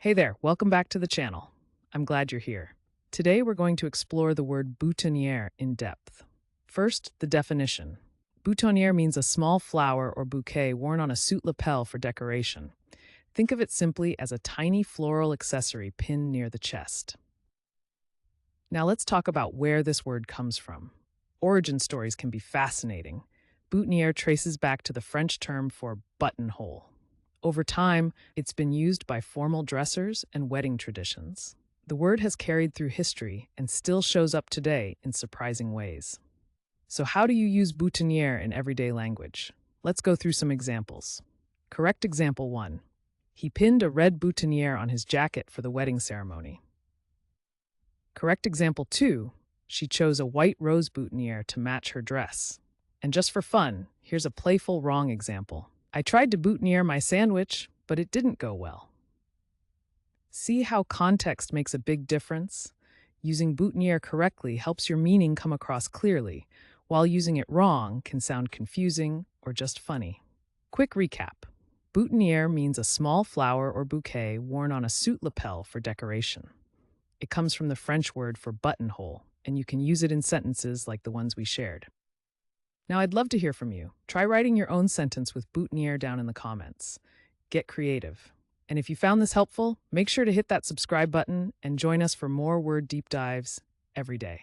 Hey there, welcome back to the channel. I'm glad you're here. Today we're going to explore the word boutonniere in depth. First, the definition. Boutonniere means a small flower or bouquet worn on a suit lapel for decoration. Think of it simply as a tiny floral accessory pinned near the chest. Now let's talk about where this word comes from. Origin stories can be fascinating. Boutonniere traces back to the French term for buttonhole. Over time, it's been used by formal dressers and wedding traditions. The word has carried through history and still shows up today in surprising ways. So how do you use boutonniere in everyday language? Let's go through some examples. Correct example 1. He pinned a red boutonniere on his jacket for the wedding ceremony. Correct example 2. She chose a white rose boutonniere to match her dress. And just for fun, here's a playful wrong example. I tried to boutonniere my sandwich, but it didn't go well. See how context makes a big difference? Using boutonniere correctly helps your meaning come across clearly, while using it wrong can sound confusing or just funny. Quick recap. Boutonniere means a small flower or bouquet worn on a suit lapel for decoration. It comes from the French word for buttonhole, and you can use it in sentences like the ones we shared. Now, I'd love to hear from you. Try writing your own sentence with boutonniere down in the comments. Get creative. And if you found this helpful, make sure to hit that subscribe button and join us for more word deep dives every day.